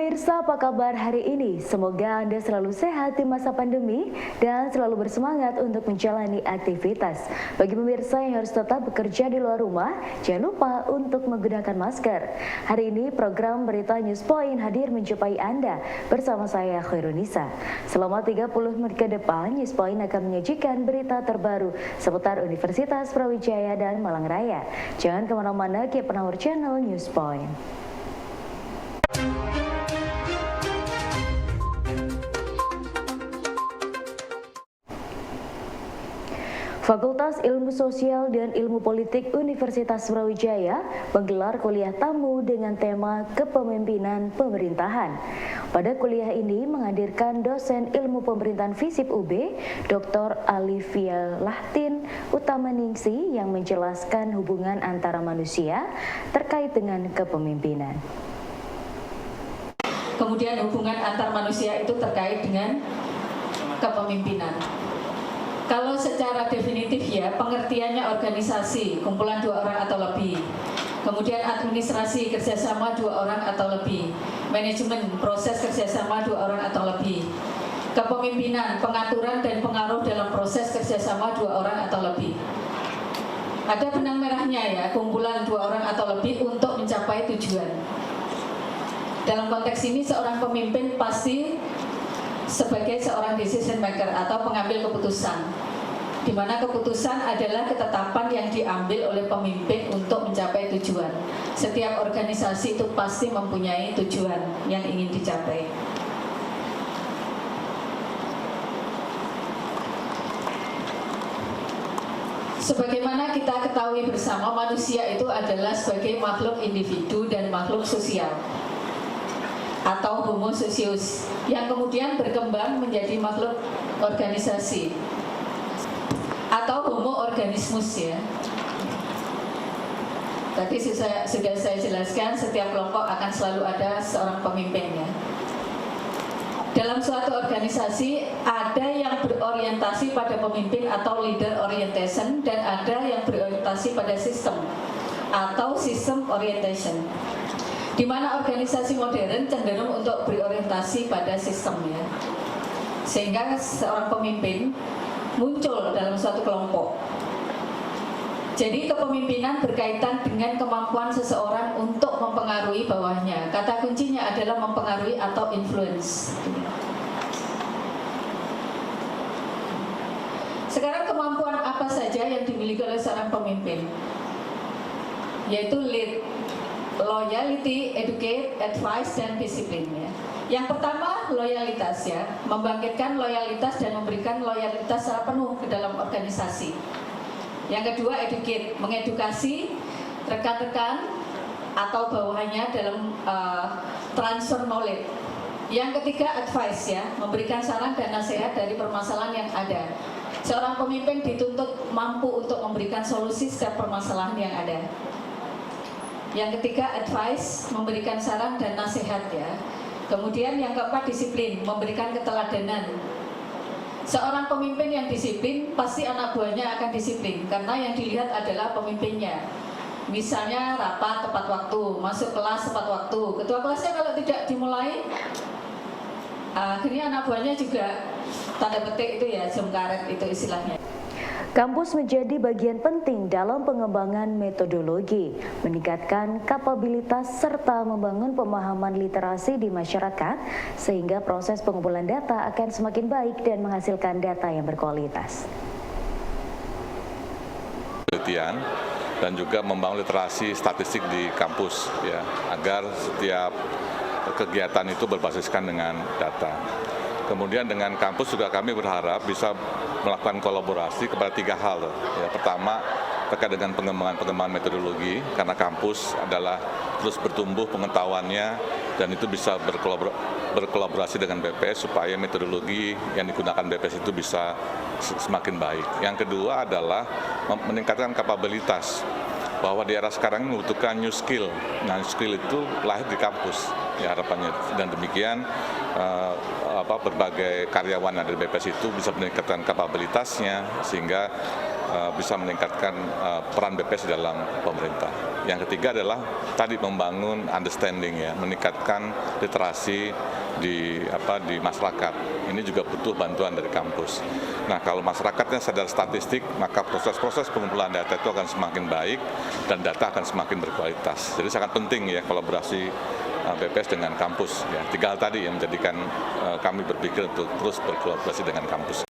Pemirsa, apa kabar hari ini? Semoga Anda selalu sehat di masa pandemi dan selalu bersemangat untuk menjalani aktivitas. Bagi pemirsa yang harus tetap bekerja di luar rumah, jangan lupa untuk menggunakan masker. Hari ini program Berita News Point hadir menjumpai Anda bersama saya Khairunisa. Selama 30 menit ke depan, News Point akan menyajikan berita terbaru seputar Universitas Brawijaya dan Malang Raya. Jangan kemana-mana, keep on our channel News Point. Fakultas Ilmu Sosial dan Ilmu Politik Universitas Brawijaya menggelar kuliah tamu dengan tema Kepemimpinan Pemerintahan. Pada kuliah ini menghadirkan dosen Ilmu Pemerintahan FISIP UB, Dr. Alivia Lahtin Utamaningsi yang menjelaskan hubungan antara manusia terkait dengan kepemimpinan. Kemudian hubungan antar manusia itu terkait dengan kepemimpinan. Kalau secara definitif ya, pengertiannya organisasi, kumpulan 2 orang atau lebih. Kemudian administrasi, kerjasama 2 orang atau lebih. Manajemen, proses kerjasama 2 orang atau lebih. Kepemimpinan, pengaturan dan pengaruh dalam proses kerjasama 2 orang atau lebih. Ada benang merahnya ya, kumpulan 2 orang atau lebih untuk mencapai tujuan. Dalam konteks ini seorang pemimpin pasti sebagai seorang decision maker atau pengambil keputusan, di mana keputusan adalah ketetapan yang diambil oleh pemimpin untuk mencapai tujuan. Setiap organisasi itu pasti mempunyai tujuan yang ingin dicapai. Sebagaimana kita ketahui bersama, manusia itu adalah sebagai makhluk individu dan makhluk sosial atau homo socius yang kemudian berkembang menjadi makhluk organisasi atau homo organismus ya. Tadi sudah saya jelaskan, setiap kelompok akan selalu ada seorang pemimpinnya. Dalam suatu organisasi ada yang berorientasi pada pemimpin atau leader orientation dan ada yang berorientasi pada sistem atau system orientation. Di mana organisasi modern cenderung untuk berorientasi pada sistemnya, sehingga seorang pemimpin muncul dalam suatu kelompok. Jadi kepemimpinan berkaitan dengan kemampuan seseorang untuk mempengaruhi bawahnya. Kata kuncinya adalah mempengaruhi atau influence. Sekarang kemampuan apa saja yang dimiliki oleh seorang pemimpin? Yaitu lead, loyalty, educate, advice, dan disiplin ya. Yang pertama loyalitas ya, membangkitkan loyalitas dan memberikan loyalitas secara penuh ke dalam organisasi. Yang kedua educate, mengedukasi rekan-rekan atau bawahannya dalam transfer knowledge. Yang ketiga advice ya, memberikan saran dan nasihat dari permasalahan yang ada. Seorang pemimpin dituntut mampu untuk memberikan solusi setiap permasalahan yang ada. Yang ketiga advice, memberikan saran dan nasihat ya. Kemudian yang keempat disiplin, memberikan keteladanan. Seorang pemimpin yang disiplin pasti anak buahnya akan disiplin karena yang dilihat adalah pemimpinnya. Misalnya rapat tepat waktu, masuk kelas tepat waktu. Ketua kelasnya kalau tidak dimulai, akhirnya anak buahnya juga tanda petik itu ya, jam karet itu istilahnya. Kampus menjadi bagian penting dalam pengembangan metodologi, meningkatkan kapabilitas serta membangun pemahaman literasi di masyarakat sehingga proses pengumpulan data akan semakin baik dan menghasilkan data yang berkualitas. Penelitian dan juga membangun literasi statistik di kampus ya, agar setiap kegiatan itu berbasiskan dengan data. Kemudian dengan kampus juga kami berharap bisa melakukan kolaborasi kepada 3 hal. Ya, pertama terkait dengan pengembangan metodologi, karena kampus adalah terus bertumbuh pengetahuannya dan itu bisa berkolaborasi dengan BPS supaya metodologi yang digunakan BPS itu bisa semakin baik. Yang kedua adalah meningkatkan kapabilitas bahwa di era sekarang ini membutuhkan new skill. Nah, new skill itu lahir di kampus, ya harapannya. Dan demikian berbagai karyawan dari BPS itu bisa meningkatkan kapabilitasnya sehingga bisa meningkatkan peran BPS dalam pemerintah. Yang ketiga adalah tadi membangun understanding, ya, meningkatkan literasi di masyarakat. Ini juga butuh bantuan dari kampus. Nah, kalau masyarakatnya sadar statistik, maka proses-proses pengumpulan data itu akan semakin baik dan data akan semakin berkualitas. Jadi sangat penting, ya, kolaborasi BPS dengan kampus. Ya, 3 hal tadi yang menjadikan kami berpikir untuk terus berkolaborasi dengan kampus.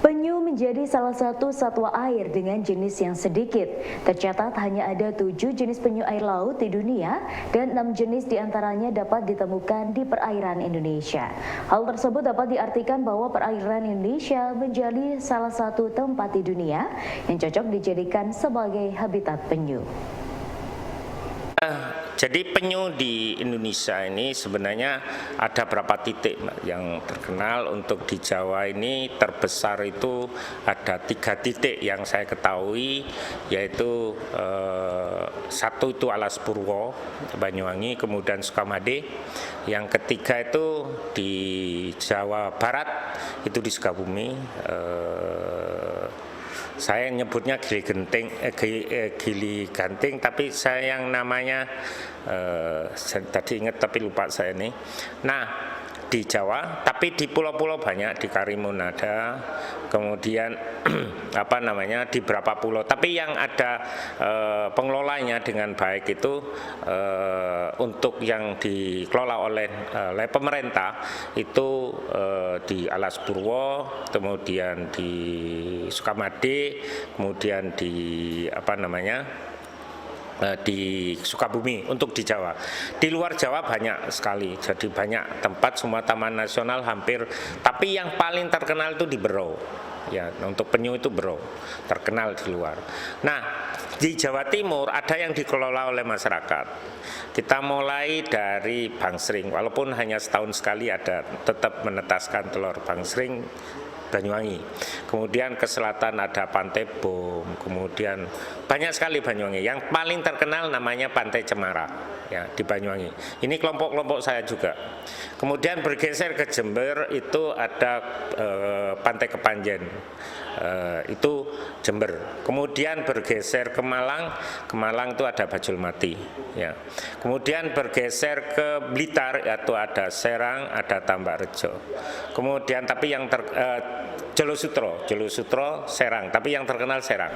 Penyu menjadi salah satu satwa air dengan jenis yang sedikit. Tercatat hanya ada 7 jenis penyu air laut di dunia dan 6 jenis diantaranya dapat ditemukan di perairan Indonesia. Hal tersebut dapat diartikan bahwa perairan Indonesia menjadi salah satu tempat di dunia yang cocok dijadikan sebagai habitat penyu. Jadi penyu di Indonesia ini sebenarnya ada berapa titik, Mbak, yang terkenal. Untuk di Jawa ini terbesar itu ada 3 titik yang saya ketahui, yaitu satu itu Alas Purwo, Banyuwangi, kemudian Sukamade. Yang ketiga itu di Jawa Barat, itu di Sukabumi. Saya nyebutnya Gili Ganting, tapi saya yang namanya saya tadi ingat tapi lupa saya nih. Nah, di Jawa, tapi di pulau-pulau banyak, di Karimun ada, kemudian di beberapa pulau. Tapi yang ada pengelolanya dengan baik itu untuk yang dikelola oleh pemerintah itu di Alas Purwo, kemudian di Sukamade, kemudian di di Sukabumi untuk di Jawa. Di luar Jawa banyak sekali, jadi banyak tempat, semua taman nasional hampir, tapi yang paling terkenal itu di Berau. Ya, untuk penyu itu Berau, terkenal di luar. Nah, di Jawa Timur ada yang dikelola oleh masyarakat. Kita mulai dari bangsering, walaupun hanya setahun sekali ada, tetap menetaskan telur bangsering Banyuwangi. Kemudian ke selatan ada Pantai Bom, kemudian banyak sekali Banyuwangi. Yang paling terkenal namanya Pantai Cemara, ya, di Banyuwangi. Ini kelompok-kelompok saya juga. Kemudian bergeser ke Jember itu ada Pantai Kepanjen, itu Jember. Kemudian bergeser ke Malang, itu ada Bajulmati, ya. Kemudian bergeser ke Blitar, yaitu ada Serang, ada Tambakrejo. Kemudian tapi yang Jolosutro, Serang, tapi yang terkenal Serang.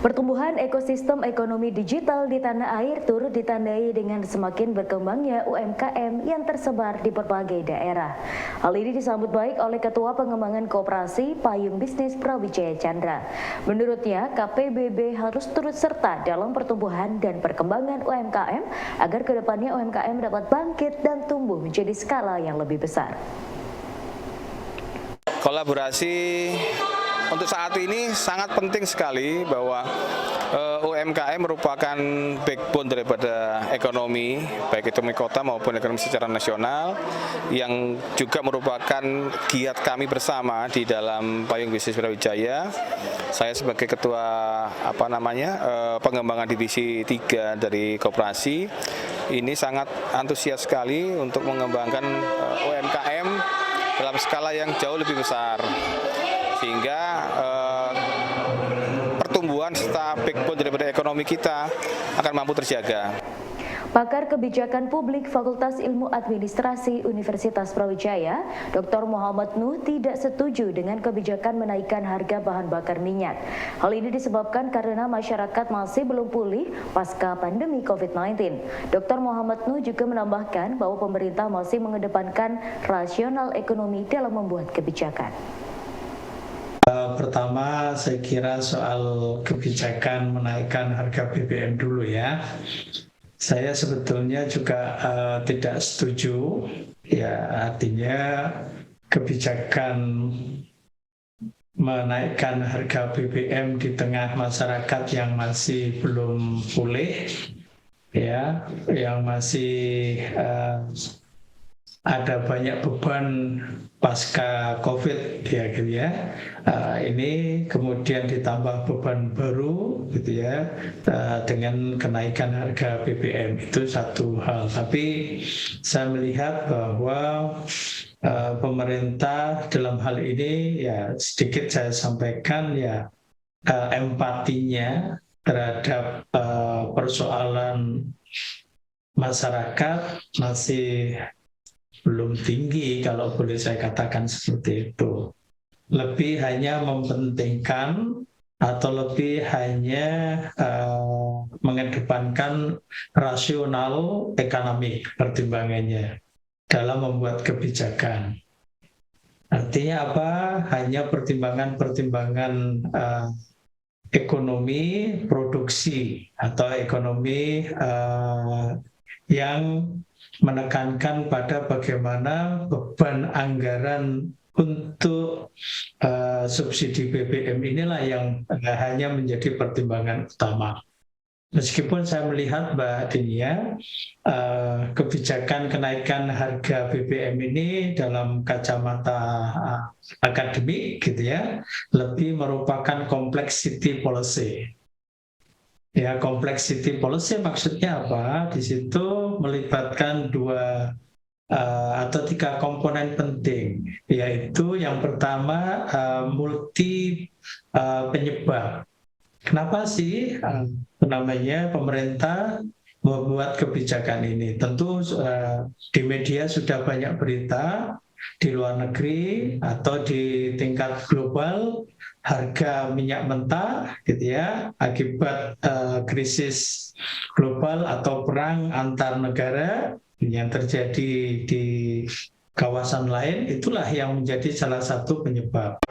Pertumbuhan ekosistem ekonomi digital di tanah air turut ditandai dengan semakin berkembangnya UMKM yang tersebar di berbagai daerah. Hal ini disambut baik oleh Ketua Pengembangan Koperasi Payung Bisnis Prawijaya Chandra. Menurutnya, KPBB harus turut serta dalam pertumbuhan dan perkembangan UMKM agar kedepannya UMKM dapat bangkit dan tumbuh menjadi skala yang lebih besar. Kolaborasi untuk saat ini sangat penting sekali bahwa UMKM merupakan backbone daripada ekonomi, baik ekonomi kota maupun ekonomi secara nasional, yang juga merupakan giat kami bersama di dalam Payung Bisnis Prawijaya. Saya sebagai ketua pengembangan divisi 3 dari koperasi ini sangat antusias sekali untuk mengembangkan UMKM dalam skala yang jauh lebih besar, sehingga pertumbuhan serta backbone daripada ekonomi kita akan mampu terjaga. Pakar Kebijakan Publik Fakultas Ilmu Administrasi Universitas Brawijaya, Dr. Muhammad Nuh tidak setuju dengan kebijakan menaikkan harga bahan bakar minyak. Hal ini disebabkan karena masyarakat masih belum pulih pasca pandemi COVID-19. Dr. Muhammad Nuh juga menambahkan bahwa pemerintah masih mengedepankan rasional ekonomi dalam membuat kebijakan. Pertama, saya kira soal kebijakan menaikkan harga BBM dulu ya. Saya sebetulnya juga tidak setuju, ya artinya kebijakan menaikkan harga BBM di tengah masyarakat yang masih belum pulih, ya, yang masih ada banyak beban pasca COVID ya gitu ya. Ini kemudian ditambah beban baru gitu ya dengan kenaikan harga BBM, itu satu hal. Tapi saya melihat bahwa pemerintah dalam hal ini ya sedikit saya sampaikan ya empatinya terhadap persoalan masyarakat masih belum tinggi, kalau boleh saya katakan seperti itu. Lebih hanya mementingkan atau lebih hanya mengedepankan rasional ekonomi pertimbangannya dalam membuat kebijakan. Artinya apa? Hanya pertimbangan-pertimbangan ekonomi produksi atau ekonomi yang menekankan pada bagaimana beban anggaran untuk subsidi BBM inilah yang hanya menjadi pertimbangan utama. Meskipun saya melihat Mbak Dinia, kebijakan kenaikan harga BBM ini dalam kacamata akademik gitu ya, lebih merupakan complexity policy. Ya, complexity policy maksudnya apa? Di situ melibatkan dua atau tiga komponen penting, yaitu yang pertama multi penyebab. Kenapa sih namanya pemerintah membuat kebijakan ini? Tentu di media sudah banyak berita di luar negeri atau di tingkat global, harga minyak mentah gitu ya akibat krisis global atau perang antar negara yang terjadi di kawasan lain, itulah yang menjadi salah satu penyebab.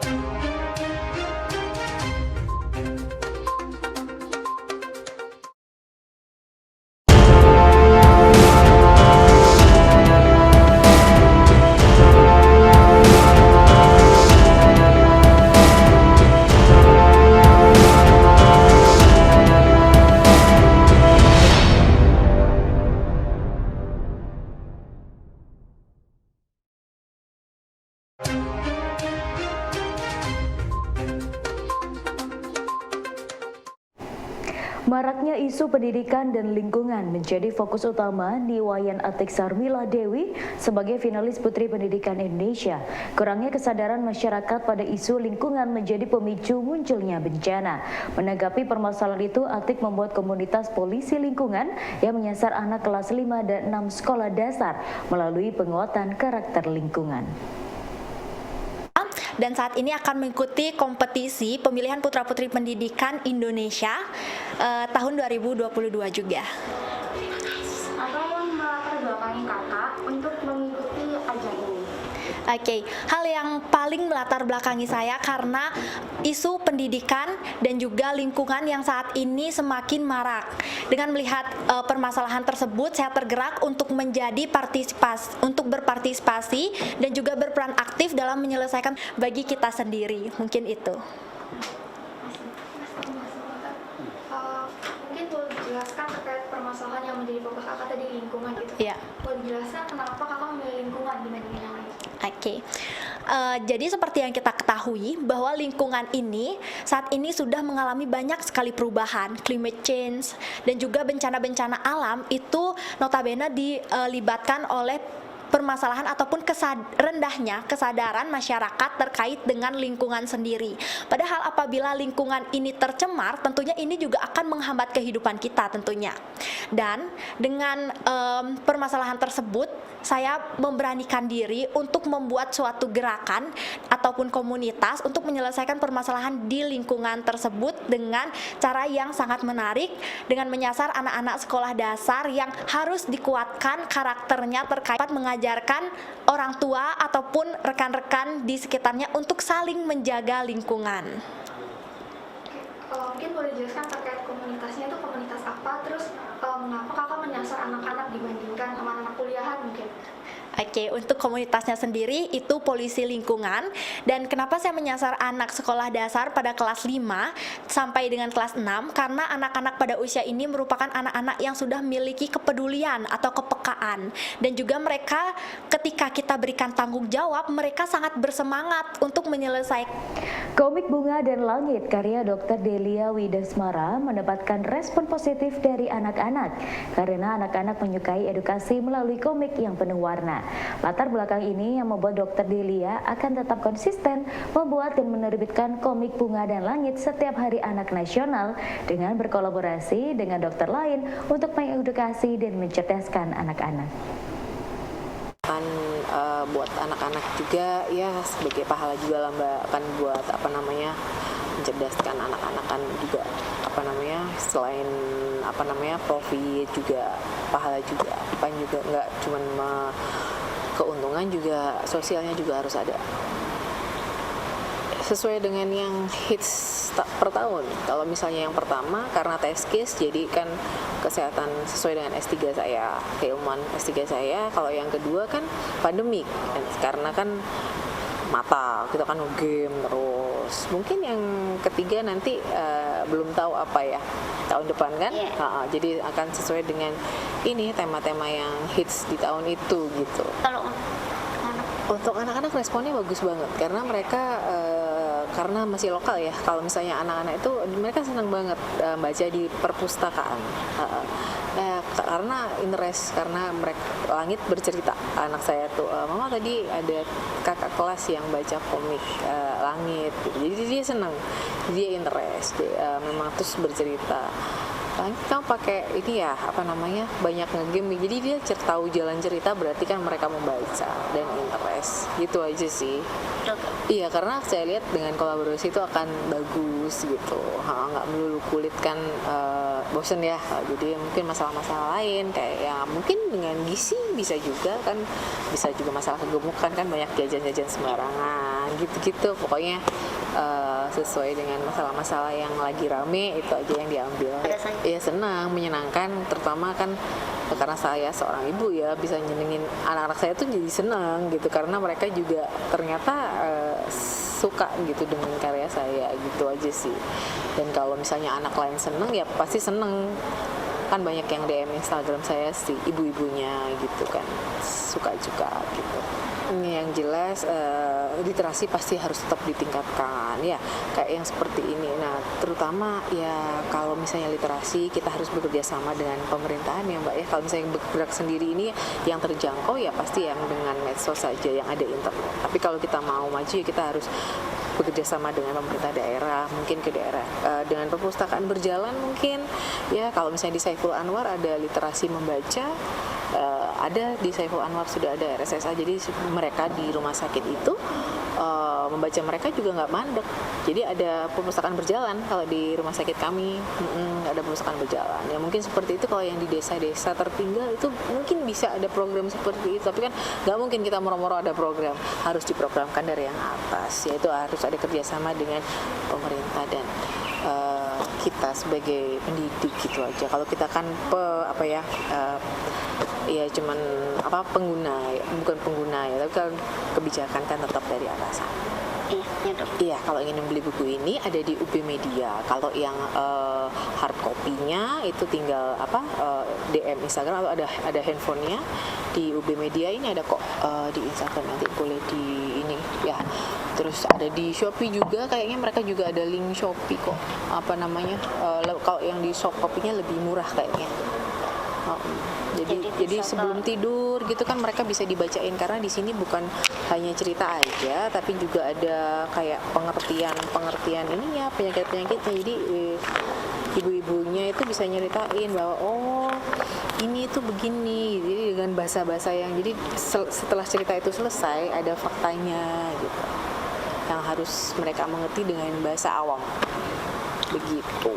Maraknya isu pendidikan dan lingkungan menjadi fokus utama di Wayan Atik Sarmila Dewi sebagai finalis Putri Pendidikan Indonesia. Kurangnya kesadaran masyarakat pada isu lingkungan menjadi pemicu munculnya bencana. Menanggapi permasalahan itu, Atik membuat komunitas polisi lingkungan yang menyasar anak kelas 5 dan 6 sekolah dasar melalui penguatan karakter lingkungan. Dan saat ini akan mengikuti kompetisi pemilihan Putra-Putri Pendidikan Indonesia tahun 2022 juga. Apa yang melatar belakangi kakak untuk mengikuti ajang ini? Oke, hal yang paling melatar belakangi saya karena isu pendidikan dan juga lingkungan yang saat ini semakin marak. Dengan melihat permasalahan tersebut, saya tergerak untuk berpartisipasi dan juga berperan aktif dalam menyelesaikan bagi kita sendiri. Mungkin itu. Mungkin boleh dijelaskan terkait permasalahan yang menjadi fokus kakak tadi lingkungan gitu. Iya. Boleh dijelaskan kenapa kakak memilih lingkungan dibandingin yang lain? Oke. Jadi seperti yang kita ketahui bahwa lingkungan ini saat ini sudah mengalami banyak sekali perubahan, climate change dan juga bencana-bencana alam itu notabene dilibatkan oleh permasalahan ataupun rendahnya kesadaran masyarakat terkait dengan lingkungan sendiri. Padahal apabila lingkungan ini tercemar, tentunya ini juga akan menghambat kehidupan kita tentunya. Dan dengan permasalahan tersebut, saya memberanikan diri untuk membuat suatu gerakan ataupun komunitas untuk menyelesaikan permasalahan di lingkungan tersebut dengan cara yang sangat menarik, dengan menyasar anak-anak sekolah dasar yang harus dikuatkan karakternya terkait mengajarkan orang tua ataupun rekan-rekan di sekitarnya untuk saling menjaga lingkungan. Mungkin boleh jelaskan terkait komunitasnya itu komunitas apa, terus mengapa kakak menyasar anak-anak dibandingkan sama anak kuliahan mungkin? Oke, untuk komunitasnya sendiri itu polisi lingkungan. Dan kenapa saya menyasar anak sekolah dasar pada kelas 5 sampai dengan kelas 6? Karena anak-anak pada usia ini merupakan anak-anak yang sudah memiliki kepedulian atau kepekaan. Dan juga mereka ketika kita berikan tanggung jawab, mereka sangat bersemangat untuk menyelesaikan. Komik Bunga dan Langit karya Dr. Delia Widasmara mendapatkan respon positif dari anak-anak karena anak-anak menyukai edukasi melalui komik yang penuh warna. Latar belakang ini yang membuat Dr. Delia akan tetap konsisten membuat dan menerbitkan komik Bunga dan Langit setiap Hari Anak Nasional dengan berkolaborasi dengan dokter lain untuk mengedukasi dan mencerdaskan anak-anak. Buat anak-anak juga ya sebagai pahala juga lah Mbak, kan buat mencerdaskan anak-anak kan juga selain profit juga pahala juga kan juga nggak cuman keuntungan juga sosialnya juga harus ada sesuai dengan yang hits per tahun. Kalau misalnya yang pertama karena test case jadi kan kesehatan sesuai dengan S3 saya, keilmuan S3 saya. Kalau yang kedua kan pandemik karena kan mata kita kan game terus. Mungkin yang ketiga nanti belum tahu apa ya tahun depan kan. Jadi akan sesuai dengan ini tema-tema yang hits di tahun itu gitu. Kalau untuk anak-anak responnya bagus banget karena mereka karena masih lokal ya. Kalau misalnya anak-anak itu mereka senang banget baca di perpustakaan. Karena interest, karena mereka Langit bercerita anak saya tuh mama tadi ada kakak kelas yang baca komik Langit gitu. Jadi dia senang, dia interest, dia, memang terus bercerita Langit kamu pakai ini ya banyak ngegame, jadi dia tahu jalan cerita berarti kan mereka membaca dan interest gitu aja sih. Iya karena saya lihat dengan kolaborasi itu akan bagus gitu, nggak melulu kulit kan bosen ya, jadi mungkin masalah-masalah lain kayak ya mungkin dengan gizi bisa juga masalah kegemukan kan banyak jajan-jajan sembarangan gitu-gitu pokoknya sesuai dengan masalah-masalah yang lagi rame itu aja yang diambil. Ya senang, menyenangkan, terutama kan karena saya seorang ibu ya bisa nyenengin anak-anak saya tuh jadi senang gitu karena mereka juga ternyata suka gitu dengan karya saya gitu aja sih. Dan kalau misalnya anak lain senang ya pasti senang. Kan banyak yang DM Instagram saya sih ibu-ibunya gitu kan suka juga gitu. Yang jelas literasi pasti harus tetap ditingkatkan ya kayak yang seperti ini. Nah terutama ya kalau misalnya literasi kita harus bekerja sama dengan pemerintahan ya Mbak ya. Kalau misalnya bergerak sendiri ini yang terjangkau ya pasti yang dengan medsos saja yang ada internet. Tapi kalau kita mau maju ya kita harus bekerja sama dengan pemerintah daerah, mungkin ke daerah dengan perpustakaan berjalan mungkin ya. Kalau misalnya di Saiful Anwar ada literasi membaca, ada di Saiful Anwar sudah ada RSSA, jadi mereka di rumah sakit itu membaca mereka juga nggak mandek. Jadi ada perpustakaan berjalan kalau di rumah sakit kami ada perpustakaan berjalan. Ya mungkin seperti itu kalau yang di desa-desa tertinggal itu mungkin bisa ada program seperti itu. Tapi kan nggak mungkin kita moro-moro ada program, harus diprogramkan dari yang atas. Yaitu harus ada kerjasama dengan pemerintah dan kita sebagai pendidik gitu aja. Kalau kita kan ya cuman pengguna, bukan pengguna ya, tapi kan kebijakan kan tetap dari atasan. Iya, kalau ingin membeli buku ini ada di UB Media. Kalau yang hard copy-nya itu tinggal DM Instagram atau ada handphonenya di UB Media ini ada kok di Instagram, nanti boleh di ini ya. Terus ada di Shopee juga, kayaknya mereka juga ada link Shopee kok. Kalau yang di Shopee-nya lebih murah kayaknya. Jadi sebelum tidur gitu kan mereka bisa dibacain karena di sini bukan hanya cerita aja tapi juga ada kayak pengertian ininya, penyakitnya. Jadi ibu-ibunya itu bisa nyeritain bahwa oh ini itu begini, jadi dengan bahasa-bahasa yang jadi setelah cerita itu selesai ada faktanya gitu yang harus mereka mengerti dengan bahasa awam begitu.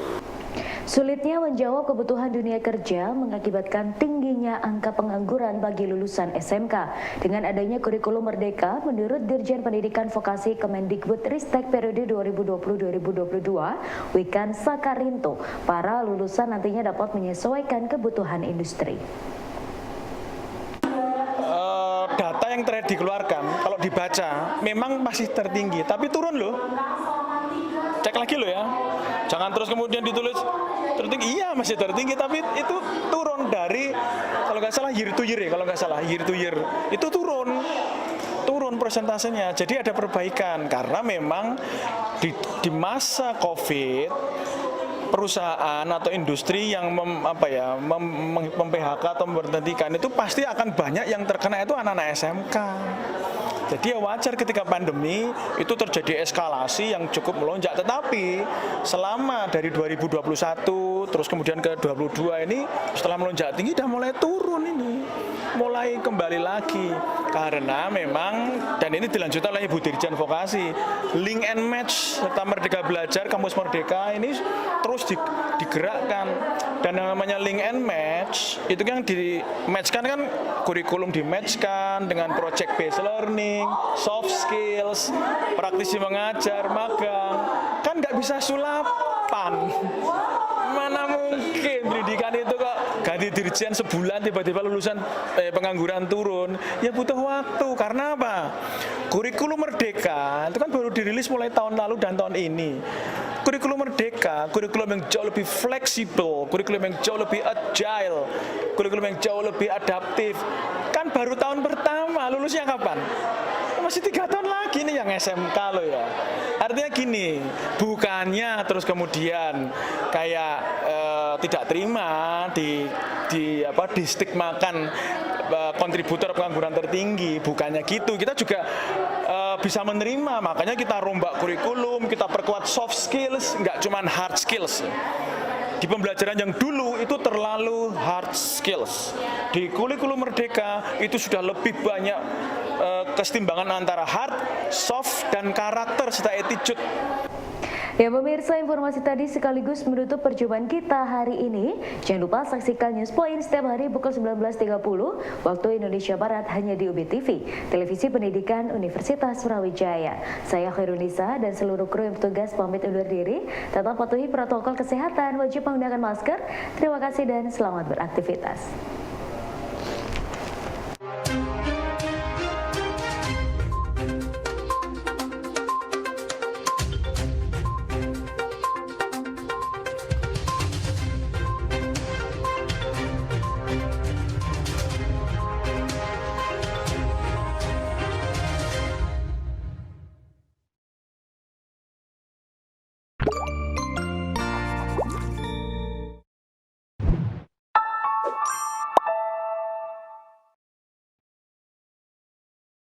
Sulitnya menjawab kebutuhan dunia kerja mengakibatkan tingginya angka pengangguran bagi lulusan SMK. Dengan adanya kurikulum Merdeka, menurut Dirjen Pendidikan Vokasi Kemendikbudristek periode 2020-2022, Wikan Sakarinto, para lulusan nantinya dapat menyesuaikan kebutuhan industri. Data yang terakhir dikeluarkan, kalau dibaca, memang masih tertinggi, tapi turun loh. Cek lagi loh ya. Jangan terus kemudian ditulis tertinggi, iya masih tertinggi, tapi itu turun dari, kalau nggak salah year to year ya, kalau nggak salah year to year, itu turun persentasenya. Jadi ada perbaikan, karena memang di masa COVID, perusahaan atau industri yang mem-PHK atau memberhentikan itu pasti akan banyak yang terkena itu anak-anak SMK. Jadi ya wajar ketika pandemi itu terjadi eskalasi yang cukup melonjak. Tetapi selama dari 2021 terus kemudian ke 2022 ini setelah melonjak tinggi sudah mulai turun ini. Mulai kembali lagi karena memang, dan ini dilanjutkan oleh Ibu Dirjen Vokasi, link and match serta Merdeka Belajar, Kampus Merdeka ini terus digerakkan. Dan yang namanya link and match itu yang di-matchkan kan kurikulum di-matchkan dengan project based learning, soft skills, praktisi mengajar, magang, kan nggak bisa sulapan. Mana mungkin pendidikan itu kok ganti dirjen sebulan tiba-tiba lulusan pengangguran turun, ya butuh waktu. Karena apa? Kurikulum Merdeka itu kan baru dirilis mulai tahun lalu dan tahun ini. Kurikulum Merdeka, kurikulum yang jauh lebih fleksibel, kurikulum yang jauh lebih agile, kurikulum yang jauh lebih adaptif, kan baru tahun pertama, lulusnya kapan? Masih 3 tahun lagi nih yang SMK loh ya. Artinya gini, bukannya terus kemudian kayak tidak terima distigmakan kontributor pengangguran tertinggi, bukannya gitu. Kita juga bisa menerima, makanya kita rombak kurikulum, kita perkuat soft skills, nggak cuma hard skills. Di pembelajaran yang dulu itu terlalu hard skills. Di kurikulum Merdeka itu sudah lebih banyak kesetimbangan antara hard, soft, dan karakter serta attitude. Ya pemirsa, informasi tadi sekaligus menutup perjumpaan kita hari ini. Jangan lupa saksikan News Point setiap hari pukul 19.30 waktu Indonesia Barat hanya di UB TV, Televisi Pendidikan Universitas Brawijaya. Saya Khairunisa dan seluruh kru yang bertugas pamit undur diri. Tetap patuhi protokol kesehatan, wajib menggunakan masker. Terima kasih dan selamat beraktivitas.